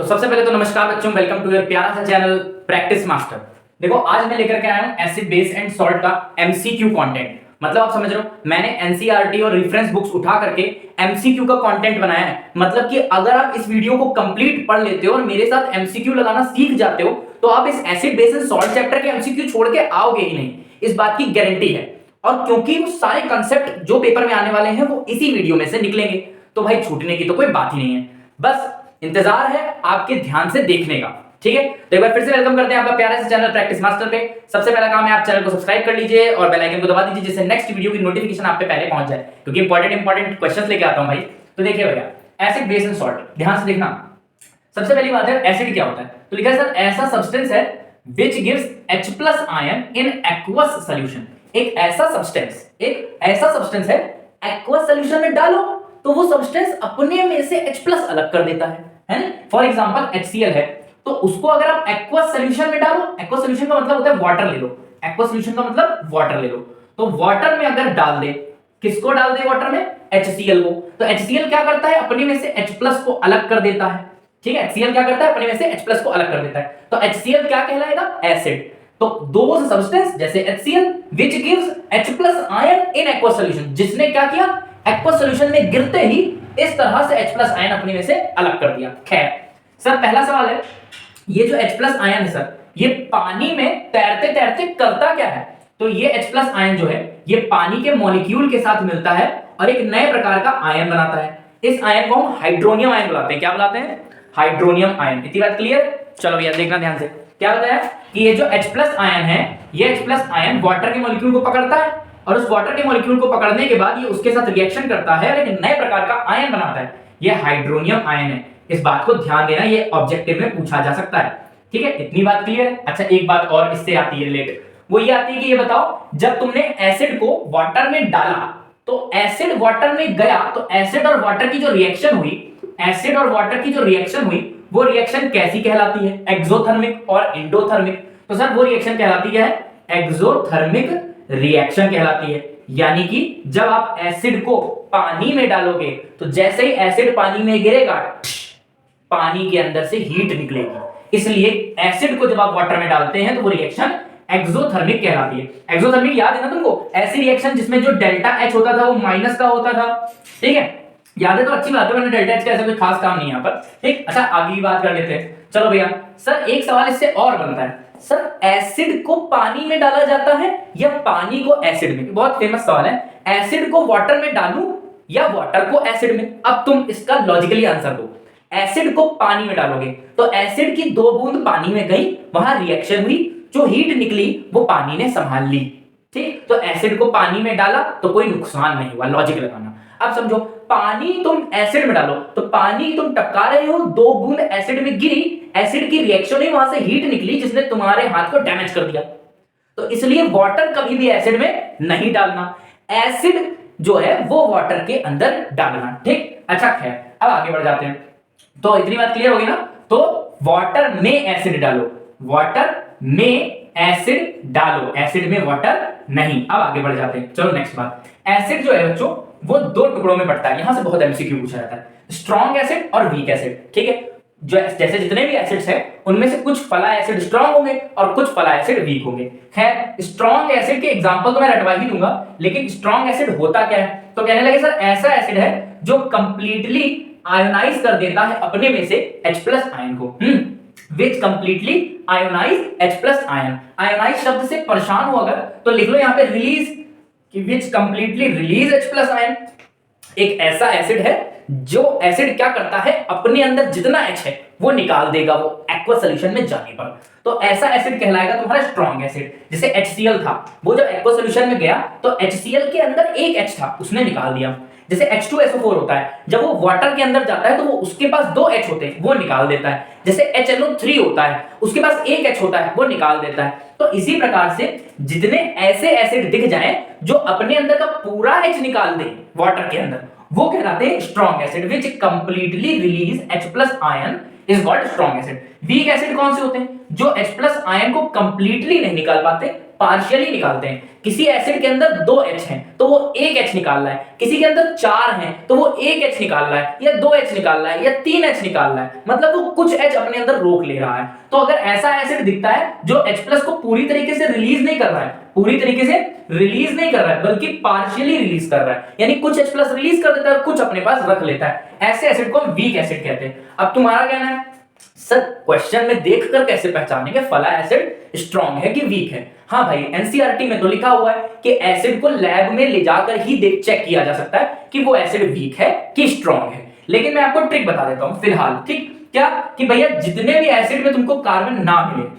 तो सबसे पहले तो नमस्कार बच्चों, वेलकम टू योर प्यारा सा चैनल प्रैक्टिस मास्टर। देखो आज मैं लेकर के आया हूं एसिड बेस एंड सॉल्ट का एमसीक्यू कंटेंट। मतलब आप समझ रहे हो, मैंने एनसीईआरटी और रेफरेंस बुक्स उठा करके एमसीक्यू का कंटेंट बनाया है। मतलब कि अगर आप इस वीडियो को कंप्लीट पढ़ लेते हो और मेरे साथ एमसीक्यू लगाना सीख जाते हो तो आप इस acid base and salt chapter के एमसीक्यू छोड़ के आओगे ही नहीं, इस बात की गारंटी है। और क्योंकि वो सारे कंसेप्ट जो पेपर में आने वाले हैं वो इसी वीडियो में से निकलेंगे, तो भाई छूटने की तो कोई बात ही नहीं है। बस इंतजार है आपके ध्यान से देखने का, ठीक है। तो एक बार फिर से वेलकम करते हैं आपका प्यारे से चैनल प्रैक्टिस मास्टर पे। सबसे पहला काम है आप चैनल को सब्सक्राइब कर लीजिए और बेल आइकन को दबा दीजिए, जिससे नेक्स्ट वीडियो की नोटिफिकेशन आप पे पहले पहुंच जाए, क्योंकि इंपॉर्टेंट क्वेश्चंस लेके आता हूं भाई। तो देखिए भैया, एसिड बेस एंड सॉल्ट, ध्यान से देखना। सबसे पहली बात है, एसिड क्या होता है? तो लिखा है सर, ऐसा सब्सटेंस है which gives H+ ion in aqueous solution। एक ऐसा सब्सटेंस है, एक्वस सॉल्यूशन में डालो तो वो सब्सटेंस अपने में से H+ अलग कर देता है ना। फॉर एग्जांपल HCl है, तो उसको अगर आप एक्वस सॉल्यूशन में डालो, एक्वस सॉल्यूशन का मतलब होता है वाटर ले लो, एक्वस सॉल्यूशन का मतलब वाटर ले लो, तो वाटर में अगर डाल दे, किसको डाल दे वाटर में? HCl को। तो HCl क्या करता है? अपने में से H+ को अलग कर देता है, ठीक है। HCl क्या करता है? अपने में से H+ को अलग कर देता है। तो HCl क्या कहलाएगा? एसिड। तो दोज सब्सटेंस जैसे HCl which gives H+ ion in aqueous solution, जिसने क्या किया? एक्वस सॉल्यूशन में गिरते ही इस तरह से H+ आयन अपने में से अलग कर दिया। खैर सर, पहला सवाल है, ये जो H+ आयन है सर, ये पानी में तैरते तैरते करता क्या है? तो ये H+ आयन जो है, ये पानी के मॉलिक्यूल के साथ मिलता है और एक नए प्रकार का आयन बनाता है। इस आयन को हम हाइड्रोनियम आयन बुलाते हैं। क्या बुलाते हैं? Hydronium ion. इतनी बात क्लियर? चलो भैया देखना ध्यान से। क्या बताया कि ये जो H+ आयन है, ये H+ आयन वाटर के मॉलिक्यूल को पकड़ता है और उस वाटर के मॉलिक्यूल को पकड़ने के बाद ये उसके साथ रिएक्शन करता है और एक नए प्रकार का आयन बनाता है। ये हाइड्रोनियम आयन है। इस बात को ध्यान देना, ये ऑब्जेक्टिव में पूछा जा सकता है, ठीक है। इतनी बात क्लियर है? अच्छा, एक बात और इससे आती है रिलेटेड, वो ये आती है कि ये बताओ, जब तुमने एसिड को वाटर में डाला तो एसिड वाटर में गया, तो एसिड और वाटर की जो रिएक्शन हुई, एसिड और वाटर की जो रिएक्शन हुई, वो रिएक्शन कैसी कहलाती है? एक्सोथर्मिक और एंडोथर्मिक। तो सर वो रिएक्शन कहलाती है एक्सोथर्मिक रिएक्शन कहलाती है। यानी कि जब आप एसिड को पानी में डालोगे तो जैसे ही एसिड पानी में गिरेगा, पानी के अंदर से हीट निकलेगी। इसलिए एसिड को जब आप वाटर में डालते हैं तो वो रिएक्शन एक्सोथर्मिक कहलाती है। एक्सोथर्मिक याद है ना तुमको? ऐसी रिएक्शन जिसमें जो डेल्टा H होता था वो माइनस का होता था, ठीक है। याद है तो अच्छी बात है, वरना डेल्टा H का ऐसा कोई खास काम नहीं है यहाँ पर, ठीक। अच्छा आगे की बात कर लेते हैं। चलो भैया, सर एक सवाल इससे और बनता है, सर एसिड को पानी में डाला जाता है या पानी को एसिड में? बहुत फेमस सवाल है। एसिड को वाटर में डालूं या वाटर को एसिड में? अब तुम इसका लॉजिकली आंसर दो। एसिड को पानी में डालोगे तो एसिड की 2 बूंद पानी में गई, वहां रिएक्शन हुई, जो हीट निकली वो पानी ने संभाल ली, ठीक। तो एसिड को पानी में डाला तो कोई नुकसान नहीं हुआ, लॉजिक लगाना। अब समझो, पानी तुम एसिड में डालो तो पानी तुम टपका रहे हो, 2 बूंद एसिड में गिरी, एसिड की रिएक्शन हुई, वहां से हीट निकली जिसने तुम्हारे हाथ को डैमेज कर दिया। तो इसलिए वाटर कभी भी एसिड में नहीं डालना, एसिड जो है वो वाटर के अंदर डालना, ठीक। अच्छा खैर, अब आगे बढ़ जाते हैं। तो इतनी बात क्लियर होगी ना? तो वाटर में एसिड डालो, वाटर में एसिड डालो, एसिड में वाटर नहीं। अब आगे बढ़ जाते हैं। चलो नेक्स्ट बात, एसिड जो है बच्चों वो 2 टुकड़ों में बढ़ता है। यहां से बहुत एमसीक्यू पूछा जाता है, स्ट्रॉन्ग एसिड और वीक एसिड, ठीक है। जो जैसे जितने भी एसिड्स हैं उनमें से कुछ फला एसिड स्ट्रॉन्ग होंगे और कुछ फला एसिड वीक होंगे। खैर स्ट्रॉन्ग एसिड के एग्जांपल तो मैं रटवा ही दूंगा, लेकिन स्ट्रॉन्ग एसिड होता क्या है? तो कहने लगे सर ऐसा एसिड है जो कंप्लीटली आयोनाइज कर देता है अपने में से H+ आयन को। which completely ionize H+ आयन। आयोनाइज शब्द से परेशान हो अगर तो लिख लो यहाँ पे रिलीज, कि which completely release H+ ion. एक ऐसा एसिड है जो एसिड क्या करता है, अपने अंदर जितना H है वो निकाल देगा वो एक्वस सॉल्यूशन में जाने पर। तो ऐसा एसिड कहलाएगा तुम्हारा स्ट्रॉन्ग एसिड। जैसे HCl था, वो जब एक्वस सॉल्यूशन में गया तो HCl के अंदर एक H था, उसने निकाल दिया। जैसे H2SO4 होता है, जब वो वाटर के अंदर जाता है तो वो उसके पास 2 H होते हैं, वो निकाल देता है। जैसे HNO3 होता है, उसके पास 1 H होता है, वो निकाल देता है। तो इसी प्रकार से जितने ऐसे एसिड दिख जाएं जो अपने अंदर का पूरा H निकाल दे वाटर के अंदर, वो कहलाते हैं strong acid. Which completely release H+ ion is called strong acid. Weak acid कौन से होते हैं? जो H+ आयन को कंप्लीटली नहीं निकाल पाते पार्शियली निकालते हैं। किसी एसिड के अंदर 2 H हैं तो वो 1 H निकाल रहा है, किसी के अंदर 4 हैं तो वो 1 H निकाल रहा है, या 2 H निकाल रहा है, या 3 H निकाल रहा है, मतलब वो कुछ H अपने अंदर रोक ले रहा है। तो अगर ऐसा एसिड दिखता है जो H+ को पूरी तरीके से रिलीज नहीं कर रहा है, पूरी तरीके से रिलीज नहीं कर रहा है बल्कि पार्शियली रिलीज कर रहा है, यानी कुछ H+ रिलीज कर देता है और कुछ अपने पास रख लेता है, ऐसे एसिड को हम वीक एसिड कहते हैं। अब तुम्हारा कहना है सर क्वेश्चन में देखकर कैसे पहचानेंगे फला एसिड स्ट्रांग है कि वीक है? हाँ भाई, एनसीईआरटी में तो लिखा हुआ है कि एसिड को लैब में ले जाकर ही चेक किया जा सकता है कि वो एसिड वीक है कि स्ट्रांग है। लेकिन मैं आपको ट्रिक बता देता हूं फिलहाल, ठीक क्या, कि भैया जितने भी एसिड में तुमको कार्बन ना मिले,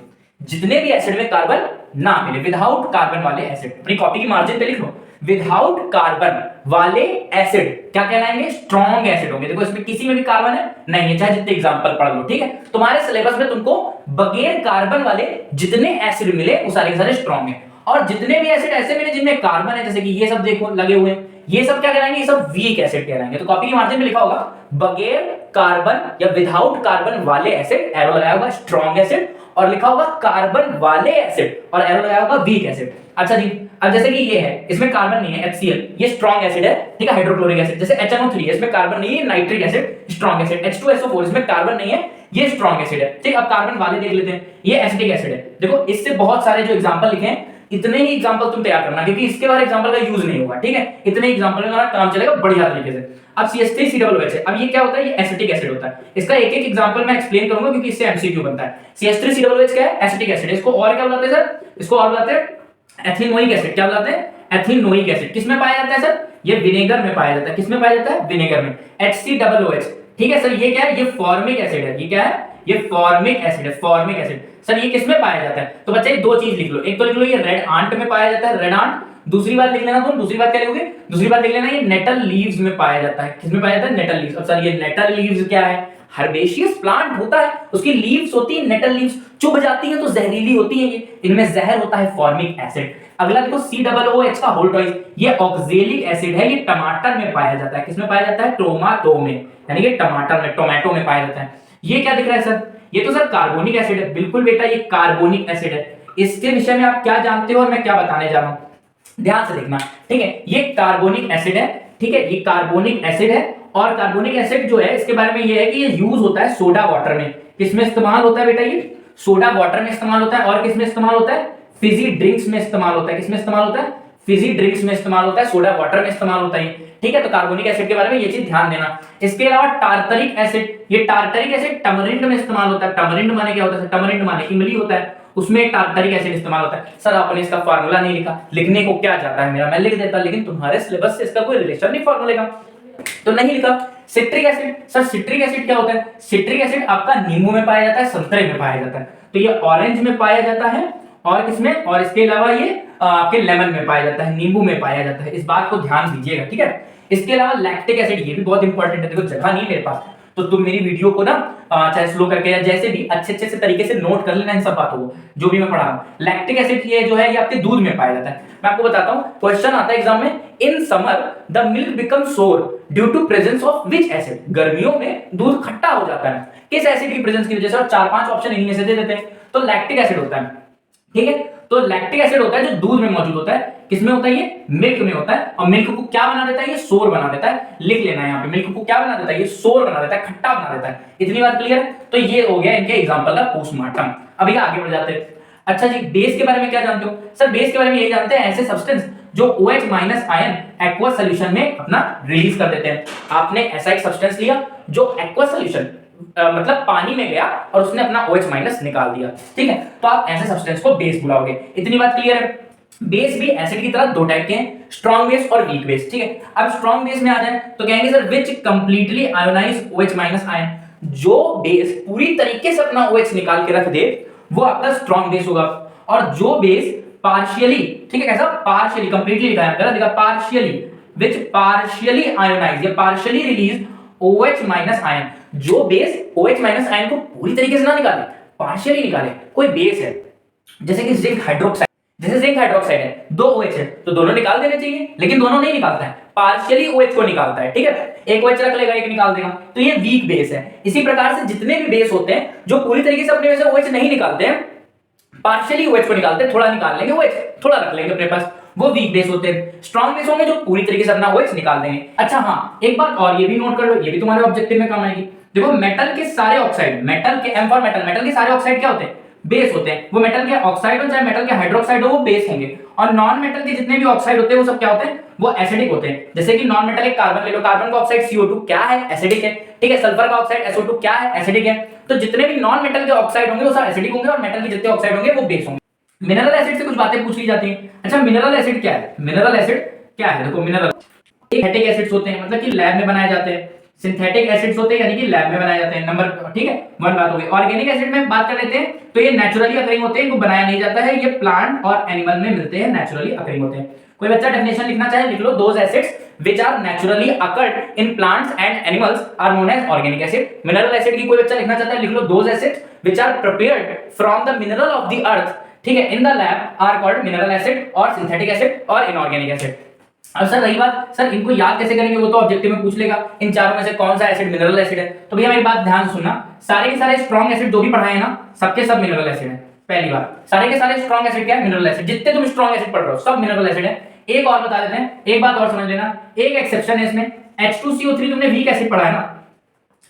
जितने भी एसिड में कार्बन ना मिले, विदाउट कार्बन वाले एसिड, अपनी कॉपी की मार्जिन पे लिख लो, विदाउट कार्बन वाले एसिड क्या कहलाएंगे? स्ट्रॉन्ग एसिड होंगे। देखो इसमें किसी में भी कार्बन है नहीं है, चाहे जितने एग्जांपल पढ़ लो, ठीक है। तुम्हारे सिलेबस में तुमको बगैर कार्बन वाले जितने एसिड मिले वो सारे के सारे स्ट्रॉन्ग है, और जितने भी एसिड ऐसे मिले जिनमें कार्बन है, जैसे कि ये सब देखो लगे हुए हैं, ये सब क्या कहलाएंगे? ये सब वीक एसिड कहलाएंगे। तो कॉपी की मार्जिन में लिखा होगा बगैर कार्बन या विदाउट कार्बन वाले एसिड, एरो लगाया होगा स्ट्रॉन्ग एसिड, और लिखा होगा कार्बन वाले एसिड और एरो लगाया होगा वीक एसिड। अच्छा जी, अब जैसे कि ये है, इसमें कार्बन नहीं है, HCl, ये स्ट्रॉन्ग एसिड है, ठीक है, हाइड्रोक्लोरिक एसिड। जैसे HNO3 है, इसमें कार्बन नहीं है, nitric acid, strong acid. H2SO4, इसमें कार्बन नहीं है, ये स्ट्रॉन्ग एसिड है, ठीक। अब कार्बन वाले देख लेते हैं, ये एसिटिक एसिड है। देखो इससे बहुत सारे जो एग्जांपल लिखे हैं, इतने ही एग्जांपल तुम तैयार करना, क्योंकि इसके बाद एग्जांपल का यूज नहीं होगा, ठीक है। इतने एग्जांपल में हमारा काम चलेगा बढ़िया तरीके से। अब CH3COOH है, अब ये क्या होता है? ये एसिटिक एसिड होता है। इसका एक एक एग्जांपल मैं एक्सप्लेन करूंगा क्योंकि इससे एमसीक्यू बनता है। CH3COOH क्या है? Acetic acid. इसको और क्या बुलाते हैं सर? इसको और बुलाते हैं एथिनोइक एसिड। क्या बुलाते हैं? एथिनोइक एसिड। किसमें पाया जाता है सर? ये विनेगर में पाया जाता है। किसमें पाया जाता है? विनेगर में। HCOOH, ठीक है सर, ये क्या है? ये फॉर्मिक एसिड है। ये क्या है? ये फॉर्मिक एसिड है, फॉर्मिक एसिड। सर ये किसमें पाया जाता है? तो बच्चे ये दो चीज लिख लो, एक तो लिख लो ये रेड आंट में पाया जाता है, रेड आंट। दूसरी बात लिख लेना तुम, दूसरी बात क्या लिखोगे? दूसरी बात लिख लेना ये नेटल लीव्स में पाया जाता है। किसमें पाया जाता है? Nettle leaves. अब सर ये नेटल लीव्स क्या है? हर्बेशियस प्लांट होता है, उसकी लीव्स होती है नेटल लीव्स, चुभ जाती हैं तो जहरीली होती हैं ये, इनमें जहर होता है फॉर्मिक एसिड। अगला देखो COOH का होल टॉइस, ये ऑक्जेलिक एसिड है, ये टमाटर में पाया जाता है। किसमें पाया जाता है? टोमाटो में, यानी कि टमाटर में, टोमेटो में पाया जाता है। ये क्या दिख रहा है सर? ये तो सर कार्बोनिक एसिड है। बिल्कुल बेटा, ये कार्बोनिक एसिड है। इसके विषय में आप क्या जानते हो और मैं क्या बताने जा रहा हूं, ध्यान से देखना, ठीक है। ये कार्बोनिक एसिड है, ठीक है, ये कार्बोनिक एसिड है। और कार्बोनिक एसिड जो है, इसके बारे में ये है कि ये यूज होता है सोडा वाटर में। किसमें इस्तेमाल होता है बेटा? ये सोडा वाटर में इस्तेमाल होता है। और किसमें इस्तेमाल होता है? फिजी ड्रिंक्स में इस्तेमाल होता है। किसमें इस्तेमाल होता है? फिजी ड्रिंक्स में इस्तेमाल होता है, सोडा वाटर में इस्तेमाल होता है, ठीक है। तो कार्बोनिक एसिड के बारे में ये चीज ध्यान देना। इसके अलावा टार्टरिक एसिड, ये टार्टरिक एसिड टमरिंड में इस्तेमाल होता है। टमरिंड माने क्या होता है? टमरिंड माने इमली होता है, उसमें टार्टरिक एसिड इस्तेमाल होता है। सर आपने इसका फार्मूला नहीं लिखा, लिखने को क्या जाता है मेरा, मैं लिख देता, लेकिन तुम्हारे सिलेबस से इसका कोई रिलेशन नहीं फार्मूले का, तो नहीं लिखा। Citric acid, sir citric acid क्या होता है? सिट्रिक एसिड आपका नींबू में पाया जाता है, संतरे में पाया जाता है, तो ये ऑरेंज में पाया जाता है, और किसमें? और इसके अलावा ये आपके लेमन में पाया जाता है, नींबू में पाया जाता है। इस बात को ध्यान दीजिएगा, ठीक है। इसके अलावा लैक्टिक एसिड, ये भी बहुत इंपॉर्टेंट है। देखो जगह नहीं मेरे पास, तो तुम मेरी वीडियो को ना चाहे स्लो करके या जैसे भी अच्छे से तरीके से नोट कर लेना इन सब बातों को, जो भी मैं पढ़ा रहा हूं। लैक्टिक एसिड ये जो है, ये आपके दूध में पाया जाता है। मैं आपको बताता हूं, क्वेश्चन आता है एग्जाम में, in summer the milk become sour due to presence of which acid? गर्मियों में दूध खट्टा हो जाता है, किस एसिड की प्रेजेंस की वजह से? और 4-5 ऑप्शन इनमें से दे देते हैं, तो लैक्टिक एसिड होता है, ठीक है। तो लैक्टिक एसिड होता है जो दूध में मौजूद होता है। किसमें होता है? ये मिल्क में होता है। और मिल्क को क्या बना देता है? ये सोर बना देता है। लिख लेना है यहाँ पे, मिल्क को क्या बना देता है? ये सोर बना देता है, खट्टा बना देता है। इतनी बात क्लियर है? तो ये हो गया इनके एग्जांपल का पोस्टमार्टम। अभी आगे बढ़ जाते हैं। अच्छा जी, बेस के बारे में क्या जानते हो? सर बेस के बारे में यही जानते हैं, ऐसे सब्सटेंस जो OH- आयन एक्वा सॉल्यूशन में अपना रिलीज कर देते हैं। आपने ऐसा एक सब्सटेंस लिया जो एक्वा सॉल्यूशन मतलब पानी में गया और उसने अपना OH- निकाल दिया, ठीक है, तो आप ऐसे सब्सटेंस को बेस बुलाओगे। इतनी बात क्लियर है? बेस भी एसिड की तरह दो टाइप के हैं, स्ट्रॉन्ग बेस और वीक बेस, ठीक है। अब स्ट्रॉन्ग बेस में आ जाए तो कहेंगे sir which completely ionize OH- आयन, जो बेस पूरी तरीके से अपना OH निकाल के रख दे वो आपका स्ट्रॉन्ग बेस होगा। और जो बेस पार्शियली, ठीक है, कैसा? पार्शियली, कंप्लीटली लिखा है, गलत लिखा, पार्शियली, विच पार्शियली आयोनाइज या पार्शियली रिलीज OH- आयन, जो बेस OH- आयन को पूरी तरीके से ना निकाले, पार्शियली निकाले, कोई बेस है, जैसे कि जिंक हाइड्रोक्साइड, जैसे जिंक हाइड्रोक्साइड है, 2 OH है, तो दोनों निकाल देने चाहिए, लेकिन दोनों नहीं निकालता है, पार्शियली OH को निकालता है, ठीक है, एक OH रख लेगा, एक निकाल देगा, तो ये वीक बेस है। इसी प्रकार से जितने भी बेस होते हैं जो पूरी तरीके से अपने में से OH नहीं निकालते हैं, पार्शियली OH को निकालते हैं, थोड़ा निकाल लेंगे OH, थोड़ा रख लेंगे अपने पास, वो वीक बेस होते हैं। स्ट्रॉन्ग बेस होंगे जो पूरी तरीके से अपना OH निकाल देंगे। अच्छा हाँ, एक बात और ये भी नोट कर लो, ये भी तुम्हारे ऑब्जेक्टिव में काम आएगी। देखो मेटल के सारे ऑक्साइड, मेटल के M फॉर मेटल, मेटल के सारे ऑक्साइड क्या होते हैं? बेस होते हैं। वो मेटल के ऑक्साइड हो चाहे मेटल के हाइड्रोक्साइड हो, वो बेस होंगे। और नॉन मेटल के जितने भी ऑक्साइड होते हैं वो सब क्या होते हैं? वो एसिडिक होते हैं। जैसे कि नॉन मेटल एक कार्बन ले लो, कार्बन का ऑक्साइड CO2 क्या है? एसिडिक है। ठीक है, सल्फर का ऑक्साइड SO2 क्या है? एसिडिक है। तो जितने भी नॉन मेटल के ऑक्साइड होंगे वो सब एसिडिक होंगे और मेटल के जितने ऑक्साइड होंगे वो बेस होंगे। मिनरल एसिड से कुछ बातें पूछ ली जाती हैं। अच्छा, मिनरल एसिड क्या है? मिनरल एसिड क्या है? देखो मिनरल सिंथेटिक एसिड्स होते हैं, मतलब कि लैब में बनाए जाते हैं। सिंथेटिक एसिड्स होते हैं यानी कि लैब में बनाए जाते हैं। नंबर ठीक है, वन बात हो गई। ऑर्गेनिक एसिड में बात कर लेते हैं, तो ये नेचुरली अकरिंग होते हैं, इनको बनाया नहीं जाता है, ये प्लांट और एनिमल में मिलते हैं, नेचुरली अकरिंग होते हैं। कोई बच्चा डेफिनेशन लिखना चाहे लिख लो, those acids which are naturally occurred in plants and animals are known as organic acid. Mineral acid की कोई बच्चा लिखना चाहता है लिख लो, those acids which are prepared from the mineral of the earth, ठीक है, in the lab are called mineral acid और सिंथेटिक एसिड और इनऑर्गेनिक एसिड। अब सर रही बात, सर इनको याद कैसे करेंगे? वो तो ऑब्जेक्टिव में पूछ लेगा, इन चारों में से कौन सा एसिड मिनरल एसिड है। तो भैया मेरी बात ध्यान सुनना, सारे के सारे स्ट्रॉन्ग एसिड जो भी पढ़ाए हैं ना, सबके सब मिनरल एसिड है। पहली बात, सारे के सारे स्ट्रॉन्ग एसिड क्या है? Mineral acid. जितने तुम स्ट्रॉन्ग एसिड पढ़ रहे हो सब मिनरल एसिड है। एक और बता देते हैं, एक बात और समझ लेना, एक एक्सेप्शन है इसमें, H2CO3 तुमने वीक एसिड पढ़ा है ना,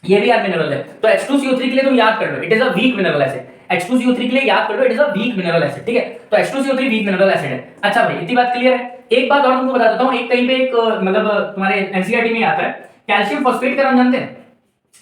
ये भी यार मिनरल है। तो H2CO3 के लिए तुम याद कर लो, it is a weak mineral acid. H2CO3 के लिए याद कर लो, it is a weak mineral acid. ठीक है, तो H2CO3 वीक मिनरल एसिड है। अच्छा भाई, इतनी बात क्लियर है। एक बात और तुमको बता देता हूं, एक कहीं पे एक मतलब तुम्हारे एनसीईआरटी में आता है, कैल्शियम फॉस्फेट का नाम जानते हैं?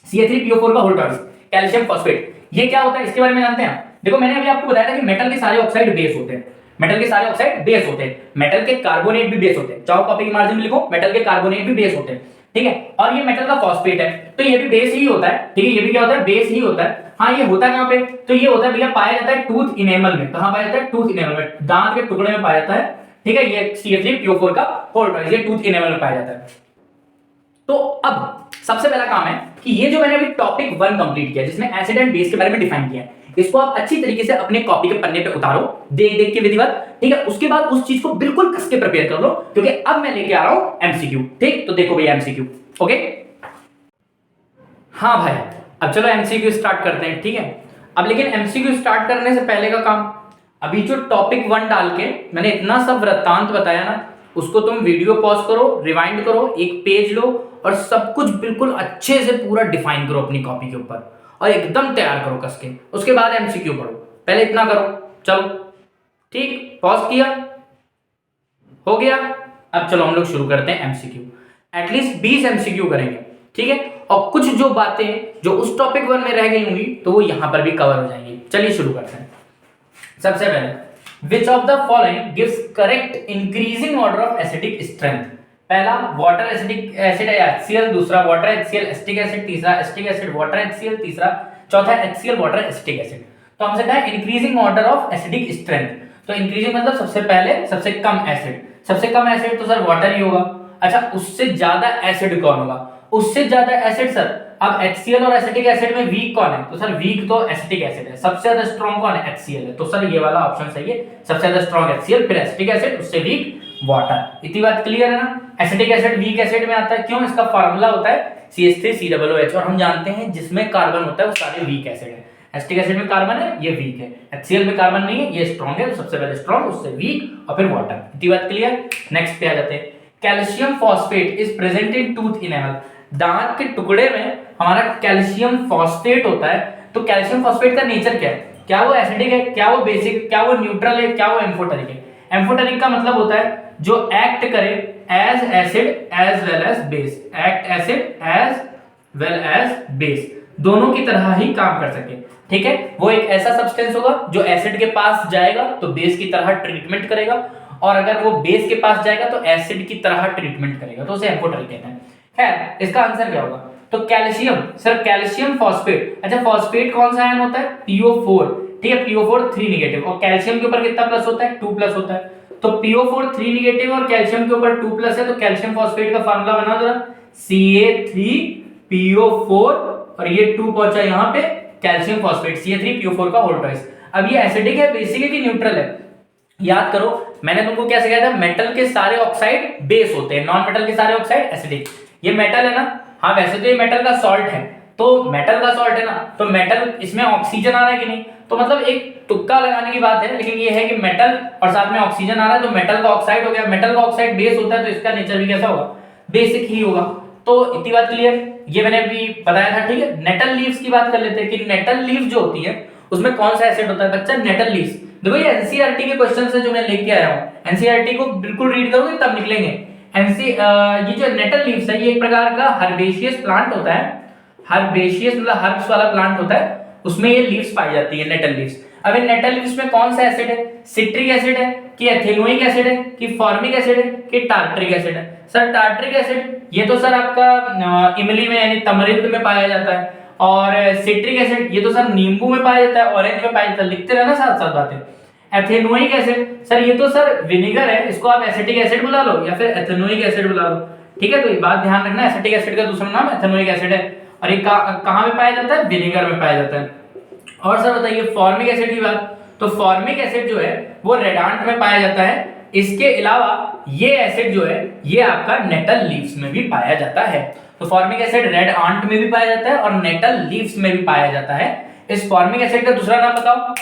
CH3PO4 का होल टॉपिक, कैल्शियम फॉस्फेट, ये क्या होता है इसके बारे में जानते हैं? देखो मैंने अभी आपको बताया था कि मेटल के सारे ऑक्साइड बेस होते हैं, मेटल के सारे ऑक्साइड बेस होते हैं, मेटल के कार्बोनेट भी बेस होते हैं। चाहो कॉपी की मार्जिन में लिखो, मेटल के कार्बोनेट भी बेस होते हैं। ठीक है, और ये मेटल का फॉस्फेट है, तो ये भी बेस ही होता है। ठीक है, ये भी क्या होता है? बेस ही होता है। हाँ, ये होता है कहां पे? तो ये होता है भैया, पाया जाता है टूथ इनेमल में। कहां पाया जाता है? टूथ इनेमल में, दांत के टुकड़े में पाया जाता है। ठीक है, ये CH3PO4 का होल टॉपिक, ये टूथ इनेमल में पाया जाता है। तो अब सबसे पहला काम है कि ये जो मैंने अभी टॉपिक 1 कंप्लीट किया, जिसमें एसिड एंड बेस के बारे में डिफाइन किया है, इसको आप अच्छी तरीके से अपने कॉपी के पन्ने पे उतारो, देख देख के विधिवत। ठीक है, उसके बाद उस चीज को बिल्कुल कस के प्रिपेयर कर लो, क्योंकि अब मैं लेके आ रहा हूं MCQ। ठीक, तो देखो भैया MCQ। ओके, हाँ भाई, अब चलो MCQ स्टार्ट करते हैं। ठीक है, अब लेकिन MCQ स्टार्ट करने से पहले का काम, अभी जो टॉपिक 1 डाल के मैंने इतना सब वृत्तांत बताया ना, उसको तुम वीडियो पॉज करो, रिवाइंड करो, एक पेज लो और सब कुछ बिल्कुल अच्छे से पूरा डिफाइन करो अपनी कॉपी के ऊपर और एकदम तैयार करो कस के। उसके बाद MCQ पढ़ो, पहले इतना करो। चलो ठीक, पॉज किया, हो गया। अब चलो हम लोग शुरू करते हैं MCQ। एटलीस्ट 20 MCQ करेंगे। ठीक है, और कुछ जो बातें जो उस टॉपिक 1 में रह गई होंगी तो वो यहां पर भी कवर हो जाएंगी। चलिए शुरू करते हैं। सबसे पहले, which of the following gives correct increasing order of acidic strength? पहला वाटर एसिडिक एसिड है HCl, दूसरा वाटर HCl एसिटिक एसिड, तीसरा एसिटिक एसिड वाटर HCl, तीसरा चौथा HCl वाटर एसिटिक एसिड। तो हमसे कहा है increasing order of acidic strength, तो इंक्रीजिंग मतलब सबसे पहले सबसे कम एसिड, सबसे कम एसिड तो सर वाटर ही होगा। अच्छा, उससे ज्यादा एसिड कौन होगा? उससे ज्यादा एसिड सर, अब HCl और एसिटिक एसिड में वीक कौन है? तो सर वीक तो एसिटिक एसिड है। सबसे ज्यादा स्ट्रॉन्ग कौन है? HCl है। तो सर ये वाला ऑप्शन सही है, सबसे ज्यादा स्ट्रॉन्ग HCl, फिर एसिटिक एसिड, उससे वीक वाटर। इतनी बात क्लियर है ना? एसिटिक एसिड वीक एसिड में आता है, क्यों? इसका फार्मूला होता है CH3COOH, और हम जानते हैं जिसमें कार्बन होता है वो सारे वीक एसिड है। एसिटिक एसिड में कार्बन है, ये वीक है। HCl में कार्बन नहीं है, ये स्ट्रॉन्ग है। तो सबसे पहले स्ट्रॉन्ग, उससे वीक और फिर वाटर। इतनी बात क्लियर? नेक्स्ट पे आ जाते हैं। Calcium phosphate is present in tooth enamel, दांत के टुकड़े में हमारा कैल्शियम फॉस्फेट होता है। तो कैल्शियम फॉस्फेट का नेचर क्या है? क्या वो एसिडिक है, क्या वो बेसिक, क्या वो न्यूट्रल है, क्या वो एम्फोटेरिक है? एम्फोटेरिक का मतलब होता है जो एक्ट करे as acid as well as base, act acid as well as base, दोनों की तरह ही काम कर सके। ठीक है, वो एक ऐसा सब्सटेंस होगा जो एसिड के पास जाएगा तो बेस की तरह ट्रीटमेंट करेगा, और अगर वो बेस के पास जाएगा तो एसिड की तरह ट्रीटमेंट करेगा, तो उसे एम्फोटेरिक कहते हैं। खैर, इसका आंसर क्या होगा? तो कैल्शियम, सर कैल्शियम फॉस्फेट। अच्छा, फॉस्फेट कौन सा आयन होता है? PO4। ठीक है, PO4 3 नेगेटिव, और कैल्शियम के ऊपर कितना प्लस होता है? 2 प्लस होता है। तो PO4 3 नेगेटिव और कैल्शियम के ऊपर 2 प्लस है, तो कैल्शियम फॉस्फेट का फार्मूला बना जरा, CA3PO4, और ये 2 पहुंचा यहां पे, कैल्शियम फॉस्फेट CA3PO4 का होल ट्वाइस। अब ये एसिडिक है, बेसिक है कि न्यूट्रल है? याद करो, मैंने तुमको क्या सिखाया था? मेटल के सारे ऑक्साइड बेस होते हैं, नॉन मेटल के सारे ऑक्साइड एसिडिक। ये मेटल है ना? हाँ, वैसे तो ये मेटल का सॉल्ट है, तो मेटल का सॉल्ट है ना, तो मेटल इसमें ऑक्सीजन आ रहा है कि नहीं, तो मतलब एक तुक्का लगाने की बात है, लेकिन ये है कि मेटल और साथ में ऑक्सीजन आ रहा है तो मेटल का ऑक्साइड हो गया। मेटल का ऑक्साइड बेस होता है तो इसका नेचर भी कैसा होगा, बेसिक ही होगा। तो इतनी बात क्लियर, ये मैंने अभी बताया था। ठीक है, नेटल लीव्स की बात कर लेते हैं कि नेटल लीव्स जो होती है उसमें कौन सा एसिड होता है बच्चा, नेटल लीव्स। देखो ये एनसीईआरटी के क्वेश्चंस है जो मैं लेके आया हूं, एनसीईआरटी को बिल्कुल रीड करोगे तब निकलेंगे। ये जो नेटल लीव्स है ये एक प्रकार का हर्बेशियस प्लांट होता है, हर्बेशियस मतलब हर्ब्स वाला प्लांट होता है, उसमें ये लीव्स पाई जाती है, नेटल लीव्स। अब इन नेटल लीव्स में कौन सा एसिड है, सिट्रिक एसिड है कि एथेनोइक एसिड है कि फॉर्मिक एसिड है कि टार्टरिक एसिड है। सर टार्टरिक एसिड ये तो सर आपका इमली में यानी तमरिंद में पाया जाता है, और सिट्रिक एसिड ये तो सर नींबू में पाया जाता है, ऑरेंज में पाया जाता है। लिखते रहना साथ साथ बातें। एथेनोइक एसिड सर ये तो सर विनेगर है, इसको आप एसिटिक एसिड बुला लो या फिर एथेनोइक एसिड बुला लो। ठीक है, तो ये बात ध्यान रखना, एसिटिक एसिड का दूसरा नाम एथेनोइक एसिड है, और ये कहां में पाया जाता है, विनेगर में पाया जाता है। और सर बताइए फॉर्मिक एसिड की बात, तो फॉर्मिक एसिड जो है वो रेडांट में पाया जाता है। इसके अलावा ये एसिड जो है ये आपका नेटल लीव्स में भी पाया जाता है। तो फॉर्मिक एसिड रेड आंट में भी पाया जाता है और नेटल लीव्स में भी पाया जाता है। इस फॉर्मिक एसिड का दूसरा नाम बताओ,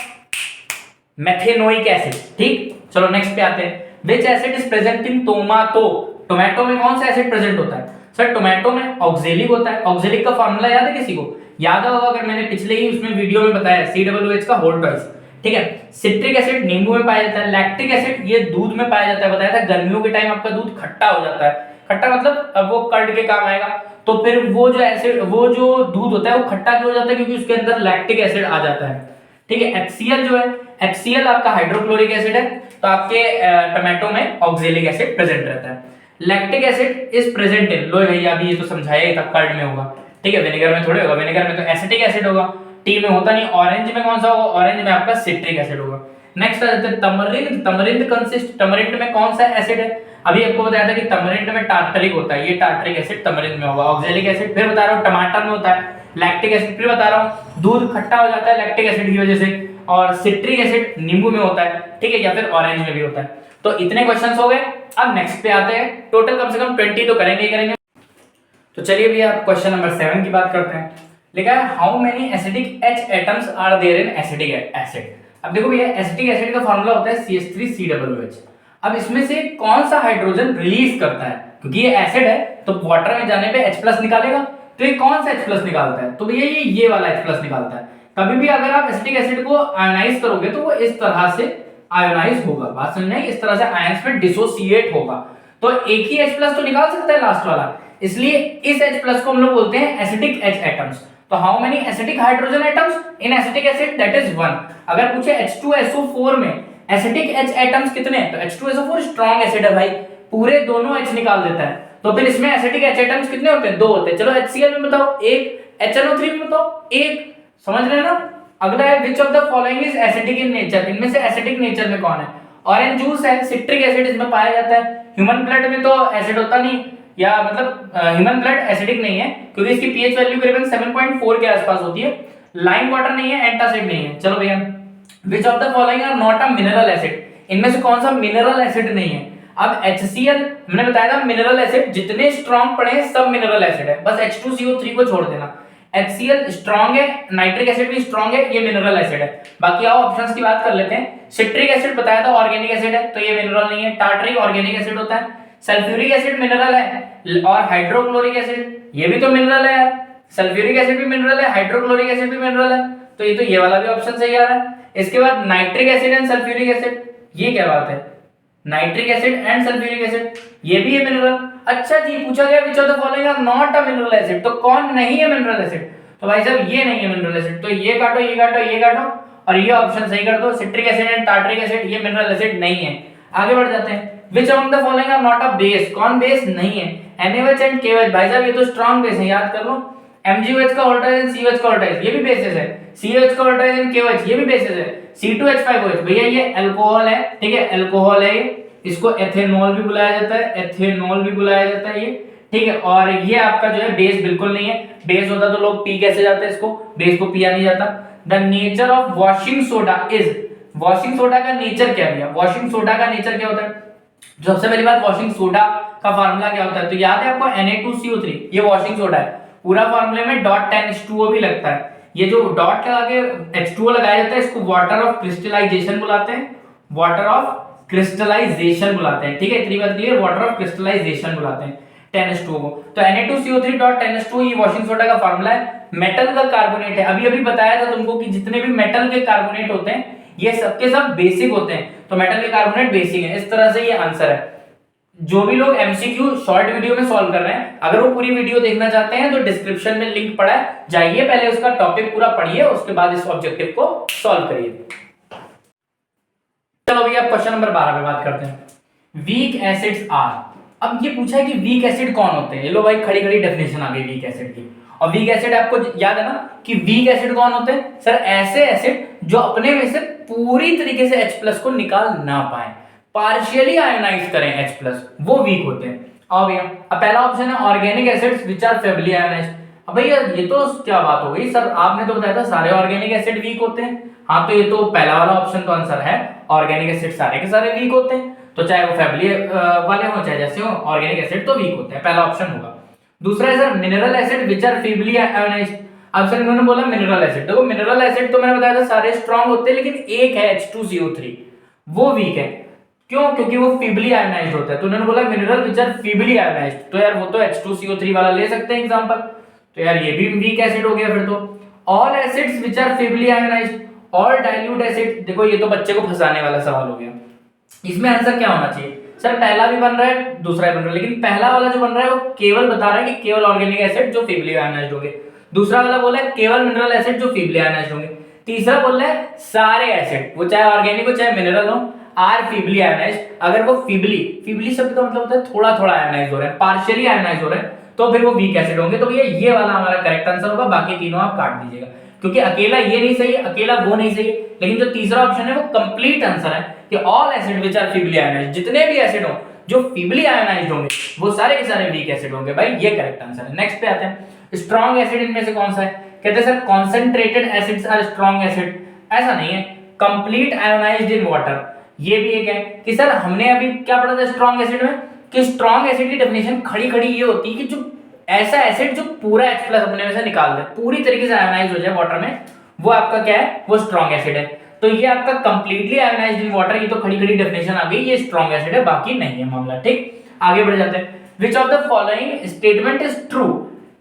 मेथेनोइक एसिड। ठीक, चलो नेक्स्ट पे आते हैं। विच acid is present in tomato, tomato में कौन सा एसिड प्रेजेंट होता है सर, टोमेटो में ऑक्जेलिक होता है। ऑक्जेलिक का फार्मूला याद है किसी को, याद होगा अगर मैंने पिछले ही उसमें वीडियो में बताया, COOH का होल ट्वाइस। ठीक है, सिट्रिक एसिड नींबू में पाया जाता है, लैक्टिक एसिड ये दूध में पाया जाता है। बताया था गर्मियों के टाइम आपका दूध खट्टा हो जाता है, खट्टा मतलब अब वो कर्ड के काम आएगा, तो फिर वो जो एसिड वो जो दूध होता है वो खट्टा क्यों हो जाता है, क्योंकि उसके अंदर लैक्टिक एसिड आ जाता है। ठीक है, HCl जो है, HCl आपका हाइड्रोक्लोरिक एसिड है, तो आपके टोमेटो में ऑक्जेलिक एसिड प्रेजेंट रहता है। Lactic acid is present in, लो भैया अभी ये तो समझाया ही था, कर्ड में होगा। ठीक है, विनेगर में थोड़े होगा, विनेगर में तो एसिटिक एसिड होगा, टी में होता नहीं। ऑरेंज में कौन सा होगा, ऑरेंज में आपका सिट्रिक एसिड होगा। नेक्स्ट आ जाते हैं तमरिंद, तमरिंद कंसिस्ट, तमरिंद में कौन सा एसिड है, अभी आपको बताया था कि तमरिंद में टार्टरिक होता है, ये टार्टरिक एसिड तमरिंद में होगा। ऑक्जेलिक एसिड फिर बता रहा हूं टमाटर में होता है, लैक्टिक एसिड फिर बता रहा हूं दूध खट्टा हो जाता है लैक्टिक एसिड की वजह से, और सिट्रिक एसिड नींबू में होता है। ठीक है, या फिर ऑरेंज में भी होता है। तो इतने क्वेश्चंस हो गए। अब नेक्स्ट पे आते हैं, टोटल कम से कम 20 तो करेंगे ही करेंगे। तो चलिए भैया आप क्वेश्चन नंबर 7 की बात करते हैं। लिखा है how many acidic H atoms are there in acidic acid. अब देखो भैया एसिटिक एसिड का फार्मूला होता है CH3COOH। अब इसमें से कौन सा हाइड्रोजन रिलीज करता है, क्योंकि ये एसिड है तो वाटर में जाने पे H+ निकालेगा, तो ये कौन सा H+ निकालता है, तो भैया ये वाला H+ निकालता है। कभी भी अगर आप एसिटिक एसिड को आयोनाइज करोगे तो वो इस तरह से आयोनाइज होगा, बात समझ में, इस तरह से आयंस में डिसोसिएट होगा, तो एक ही H+ तो निकाल सकता है लास्ट वाला, इसलिए इस H+ को हम लोग बोलते हैं एसिटिक H एटम्स। तो how many acetic hydrogen atoms in acetic acid, that is 1। अगर पूछे H2SO4 में एसिटिक H एटम्स कितने हैं, तो H2SO4 स्ट्रॉन्ग एसिड है भाई, पूरे दोनों H निकाल देता है, तो फिर इसमें एसिटिक H एटम्स कितने होते हैं, 2 होते हैं। चलो HCl में बताओ 1, HNO3 में बताओ 1, समझ रहे हैं ना। अगला है विच of the following is acidic in nature, इनमें से एसिडिक नेचर में कौन है, ऑरेंज जूस है, सिट्रिक एसिड इसमें पाया जाता है। ह्यूमन ब्लड में तो एसिड होता नहीं, या मतलब ह्यूमन ब्लड एसिडिक नहीं है क्योंकि इसकी पीएच वैल्यू करीबन 7.4 के आसपास होती है। लाइम वाटर नहीं है, एंटासिड नहीं है। चलो भैया which of the following are not a mineral acid, इनमें से कौन सा मिनरल एसिड नहीं है। अब HCl मैंने बताया था मिनरल एसिड जितने स्ट्रॉन्ग पड़े सब मिनरल एसिड है, बस H2CO3 को छोड़ देना। HCl स्ट्रॉन्ग है, नाइट्रिक एसिड भी स्ट्रॉन्ग है, ये मिनरल एसिड है। बाकी आओ ऑप्शंस की बात कर लेते हैं। सिट्रिक एसिड बताया था ऑर्गेनिक एसिड है, तो ये मिनरल नहीं है। टार्टरिक ऑर्गेनिक एसिड होता है। सल्फ्यूरिक एसिड मिनरल है, और हाइड्रोक्लोरिक एसिड ये भी तो मिनरल है यार, सल्फ्यूरिक एसिड भी मिनरल है, हाइड्रोक्लोरिक एसिड भी मिनरल है, तो ये वाला भी ऑप्शन सही आ रहा है। इसके बाद nitric acid and sulphuric acid, ये क्या बात है, nitric acid and sulphuric acid ये भी है मिनरल। अच्छा जी, पूछा गया which of the following are not a mineral acid, तो कौन नहीं है मिनरल एसिड, तो भाई साहब ये नहीं है मिनरल एसिड, तो ये काटो ये काटो ये काटो और ये ऑप्शन सही कर दो। Citric acid and tartaric acid ये मिनरल एसिड नहीं है। आगे बढ़ जाते हैं। Which of the following are not a base, कौन बेस नहीं है, NaOH एंड KOH, भाई साहब ये तो स्ट्रॉन्ग बेस है, याद कर लो। MgOH का ऑल्टरनेट COH का ऑल्टरनेट ये भी बेसिस है, COH का ऑल्टरनेट KOH ये भी बेसिस है, C2H5OH भैया ये अल्कोहल है, ठीक है अल्कोहल है, इसको एथेनॉल भी बुलाया जाता है, एथेनॉल भी बुलाया जाता है ये, ठीक है। और ये आपका जो है बेस बिल्कुल नहीं है, बेस होता तो लोग पी कैसे जाते हैं इसको, बेस को पिया नहीं जाता। The nature of washing soda is, washing soda का नेचर क्या है, वॉशिंग सोडा का नेचर क्या होता है, सबसे पहली बात वॉशिंग सोडा का फार्मूला क्या होता है, तो याद है आपको Na2CO3, ये वॉशिंग सोडा है, पूरा फॉर्मूले में डॉट 10H2O भी लगता है। ये जो डॉट लगा के H2O लगाया जाता है इसको वाटर ऑफ क्रिस्टलाइजेशन बुलाते हैं, वाटर ऑफ क्रिस्टलाइजेशन बुलाते हैं। ठीक है, इतनी बात क्लियर, वाटर ऑफ क्रिस्टलाइजेशन बुलाते हैं 10H2O को। तो Na2CO3 डॉट 10H2O ये वॉशिंग सोडा का फार्मूला है। मेटल का कार्बोनेट है, अभी अभी बताया था तुमको कि जितने भी मेटल के कार्बोनेट होते हैं ये सबके सब बेसिक होते हैं, तो मेटल के कार्बोनेट बेसिक है। इस तरह से ये आंसर है। जो भी लोग एमसीक्यू शॉर्ट वीडियो में सॉल्व कर रहे हैं, अगर वो पूरी वीडियो देखना चाहते हैं तो डिस्क्रिप्शन में लिंक पड़ा है, जाइए पहले उसका टॉपिक पूरा पढ़िए, उसके बाद इस ऑब्जेक्टिव को सॉल्व करिए। चलो भैया क्वेश्चन नंबर 12 पे बात करते हैं। Weak acids are. अब ये पूछा है कि वीक एसिड कौन होते हैं। लो भाई खड़ी खड़ी डेफिनेशन आ गई वीक एसिड की। और वीक एसिड आपको याद है ना कि वीक एसिड कौन होते हैं? सर ऐसे एसिड जो अपने में से पूरी तरीके से H+ को निकाल ना पाए, पार्शियली आयोनाइज करें H+, वो वीक होते हैं। आओ भैया, अब पहला ऑप्शन है organic acids which are feebly ionized. अब भैया ये तो क्या बात हो गई सर, आपने तो बताया था सारे ऑर्गेनिक एसिड वीक होते हैं। हाँ तो ये तो पहला वाला ऑप्शन तो आंसर है, ऑर्गेनिक एसिड सारे के सारे वीक होते हैं, तो चाहे वो फेबली वाले हो चाहे जैसे हो, ऑर्गेनिक एसिड तो वीक होते हैं, पहला ऑप्शन होगा। दूसरा है sir mineral acid which are feebly ionised. अब सर इन्होंने बोला मिनरल एसिड, देखो मिनरल एसिड तो मैंने बताया था सारे स्ट्रांग होते हैं, लेकिन एक है H2CO3 वो वीक है। क्यों? क्योंकि वो फीबली आयोनाइज्ड होता है, तो उन्होंने बोला mineral which are feebly ionised, तो यार वो तो H2CO3 वाला ले सकते हैं एग्जांपल, तो यार ये भी वीक एसिड हो गया फिर तो। All acids which are feebly ionised, all dilute acid, देखो ये तो बच्चे को फंसाने वाला सवाल हो गया। इसमें आंसर क्या होना चाहिए? सर पहला भी बन रहा है दूसरा भी बन रहा है, लेकिन पहला वाला जो बन रहा है वो केवल बता रहा है कि केवल ऑर्गेनिक एसिड जो फीबली आयोनाइज्ड होंगे, दूसरा वाला बोला है केवल मिनरल एसिड जो फीबली आयोनाइज्ड होंगे, तीसरा बोल रहा है सारे एसिड वो चाहे ऑर्गेनिक हो चाहे मिनरल हो आर फीबली आयोनाइज्ड। अगर वो फीबली शब्द का मतलब होता है थोड़ा थोड़ा आयोनाइज हो रहा है, पार्शियली आयोनाइज हो रहा है, तो फिर वो वीक एसिड होंगे। तो भैया ये वाला हमारा करेक्ट आंसर होगा, बाकी तीनों आप काट दीजिएगा, क्योंकि अकेला ये नहीं सही, अकेला वो नहीं सही, लेकिन जो तीसरा ऑप्शन है वो कंप्लीट आंसर है कि all acid which are feebly ionised, जितने भी एसिड हो जो फीबली आयोनाइज्ड होंगे वो सारे के सारे वीक एसिड होंगे। भाई ये करेक्ट आंसर है। नेक्स्ट पे आते हैं, स्ट्रॉन्ग एसिड इनमें से कौन सा है? कहते हैं sir concentrated acids are strong acid. ऐसा नहीं है, कंप्लीट आयोनाइज्ड इन वाटर, ये भी एक है कि सर हमने अभी क्या पढ़ा था स्ट्रॉन्ग एसिड में कि स्ट्रॉन्ग एसिड की डेफिनेशन खड़ी खड़ी ये होती है कि जो ऐसा एसिड जो पूरा H+ अपने में से निकाल दे, पूरी तरीके से आयोनाइज हो जाए वाटर में, वो आपका क्या है? वो स्ट्रॉन्ग एसिड है। तो ये आपका कंप्लीटली आयोनाइज्ड इन वाटर, ये तो खड़ी खड़ी डेफिनेशन आ गई, ये स्ट्रॉन्ग एसिड है, बाकी नहीं है मामला। ठीक, आगे बढ़ जाते हैं। Which of the following statement is true?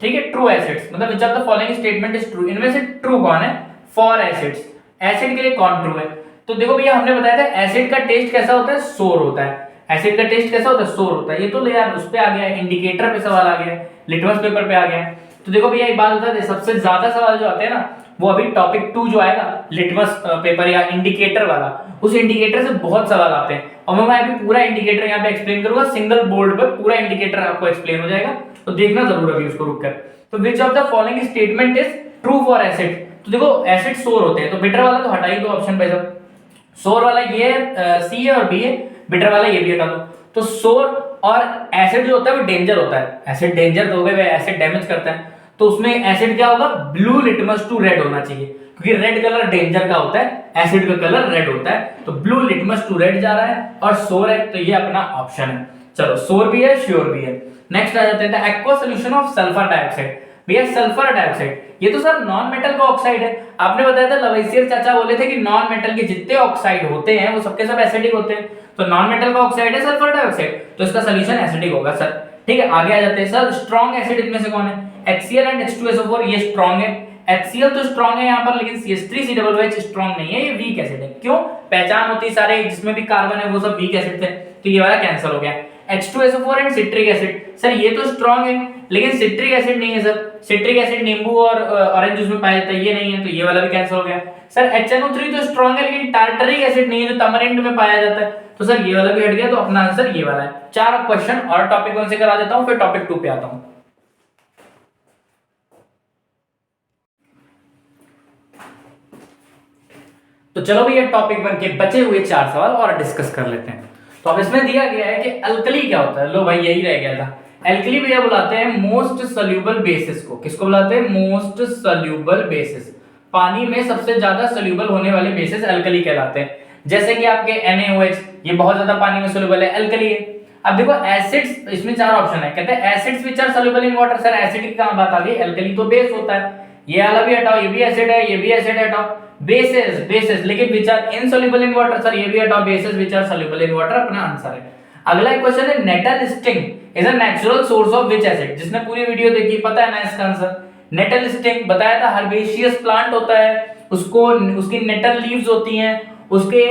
ठीक है, ट्रू एसिड्स मतलब which of the following statement is true, इनमें से ट्रू कौन है? फॉर एसिड्स, एसिड के लिए कौन ट्रू है? तो देखो भैया हमने बताया था एसिड का टेस्ट कैसा होता है? सोर होता है। एसिड का टेस्ट कैसा होता है? सोर होता है। ये तो यार उस पे आ गया, इंडिकेटर पे सवाल आ गया, लिटमस पेपर पे आ गया। तो देखो भैया एक बात बता दे, सबसे ज्यादा सवाल जो आते हैं ना वो अभी टॉपिक 2 जो आएगा लिटमस पेपर या इंडिकेटर वाला, उस इंडिकेटर से बहुत सवाल आते हैं, और मैं अभी पूरा इंडिकेटर यहाँ पे एक्सप्लेन करूंगा, सिंगल बोर्ड पर पूरा इंडिकेटर आपको एक्सप्लेन हो जाएगा, तो देखना जरूर अभी उसको रुक कर। तो विच of the following statement is true for acid? तो देखो एसिड सोर होते हैं, तो बिटर वाला तो हटा ही दो ऑप्शन पे, सब सोर वाला ये सी है और बी है, बिटर वाला ये भी हटा दो। तो सोर और एसिड जो होता है वो डेंजर होता है, एसिड डेंजर तो हो गए, एसिड डैमेज करता है, तो उसमें एसिड क्या होगा? ब्लू लिटमस टू रेड होना चाहिए, क्योंकि रेड कलर डेंजर का होता है, एसिड का कलर रेड होता है, तो ब्लू लिटमस टू रेड जा रहा है और सोर है, तो ये अपना ऑप्शन है। चलो सोर भी है, श्योर भी है। नेक्स्ट आ जाते हैं aqua solution of sulphur dioxide. भैया सल्फर डाइऑक्साइड ये तो सर नॉन मेटल का ऑक्साइड है, आपने बताया था लवेसियर चाचा बोले थे कि नॉन मेटल के जितने ऑक्साइड होते हैं वो सबके सब एसिडिक होते हैं, तो नॉन मेटल का ऑक्साइड है सल्फर डाइऑक्साइड, तो इसका सॉल्यूशन एसिडिक होगा सर। ठीक है, आगे आ जाते हैं सर स्ट्रॉन्ग एसिड इनमें से कौन है? HCl एंड H2SO4 ये स्ट्रॉन्ग है, HCl तो स्ट्रॉन्ग है यहाँ पर, लेकिन CH3COOH स्ट्रॉन्ग नहीं है, ये वीक एसिड है। क्यों? पहचान होती सारे जिसमें भी कार्बन है वो सब वीक एसिड थे, तो ये वाला कैंसिल हो गया। H2SO4 and citric acid, sir ये तो स्ट्रॉन्ग है लेकिन सिट्रिक एसिड नहीं है सर, सिट्रिक एसिड नींबू और ऑरेंज जूस में पाया जाता है, ये नहीं है, तो ये वाला भी कैंसिल हो गया। सर HNO3 तो स्ट्रॉन्ग है लेकिन टार्टरिक एसिड नहीं है जो तमरिंड में पाया जाता है, तो सर ये वाला भी हट गया, तो अपना आंसर ये वाला है। 4 क्वेश्चन और टॉपिक 1 से करा देता हूं, फिर टॉपिक 2 पे आता हूं। तो चलो भैया टॉपिक 1 के बचे हुए 4 सवाल और डिस्कस कर लेते हैं। तो अब इसमें दिया गया है कि अल्कली क्या होता है, लो भाई यही रह गया था। अल्कली भैया बुलाते हैं मोस्ट सोल्यूबल बेसिस को, किसको बुलाते हैं? मोस्ट सोल्यूबल बेसिस, पानी में सबसे ज्यादा सोल्यूबल होने वाले बेसिस अल्कली कहलाते हैं। जैसे कि आपके NaOH ये बहुत ज्यादा पानी में सोल्यूबल है, अल्कली है। अब देखो एसिड्स, इसमें 4 ऑप्शन है, कहते हैं acids which are soluble in water. Sir acid की कहां बात आ गई, अल्कली तो बेस होता है, ये वाला भी हटाओ, ये भी एसिड है, ये भी एसिड है, हटाओ। बेसेस लेकिन which are insoluble in water, sir ये भी हटाओ, bases which are soluble in water अपना आंसर है। अगला एक क्वेश्चन है, nettle sting is a natural source of which acid. जिसने पूरी वीडियो देखी पता है ना इसका आंसर। नेटल स्टिंग बताया था, हर्बेशियस प्लांट होता है, उसको उसकी नेटल लीव्स होती हैं, उसके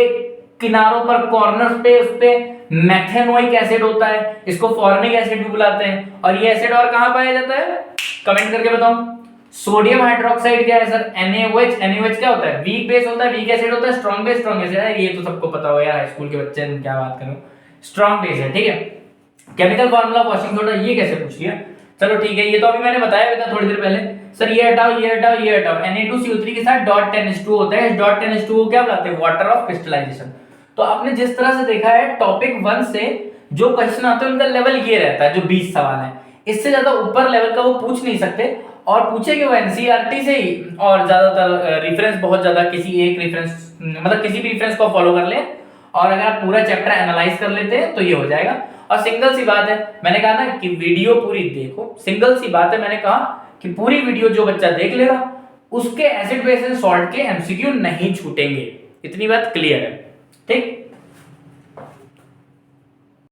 किनारों पर कॉर्नर्स पे उस पे मेथेनोइक एसिड होता है, इसको फॉर्मिक एसिड भी बुलाते हैं। और ये एसिड और कहां पाया जाता है, कमेंट करके बताओ। सोडियम हाइड्रोक्साइड क्या है सर, NaOH। NaOH क्या होता है, वीक बेस होता है, वीक एसिड होता है, स्ट्रॉन्ग बेस, स्ट्रॉन्ग एसिड है, ये तो सबको पता होगा यार, हाई स्कूल के बच्चे हैं, क्या बात करूं, स्ट्रॉन्ग बेस है, ठीक है। केमिकल फार्मूला वॉशिंग सोडा, ये कैसे पूछ लिया, चलो ठीक है, ये तो अभी मैंने बताया भी था थोड़ी देर पहले। सर ये हटाओ, ये हटाओ, ये हटाओ, Na2CO3 के साथ डॉट 10H2 होता है, इस डॉट 10H2 को क्या बुलाते हैं, वाटर ऑफ क्रिस्टलाइजेशन। तो आपने जिस तरह से देखा है टॉपिक 1 से जो क्वेश्चन आते हैं उनका लेवल ये रहता है, जो 20 सवाल है, इससे ज्यादा ऊपर लेवल का वो पूछ नहीं सकते, और पूछेंगे वो एनसीईआरटी से ही, और ज्यादातर रेफरेंस बहुत ज्यादा किसी एक रेफरेंस, मतलब किसी भी रेफरेंस को फॉलो कर ले, और अगर आप पूरा चैप्टर एनालाइज कर लेते हैं तो ये हो जाएगा। और सिंगल सी बात है, मैंने कहा ना कि वीडियो पूरी देखो, सिंगल सी बात है, मैंने कहा कि पूरी वीडियो जो बच्चा देख लेगा उसके एसिड बेस एंड सॉल्ट के एमसीक्यू नहीं छूटेंगे, इतनी बात क्लियर है, ठीक।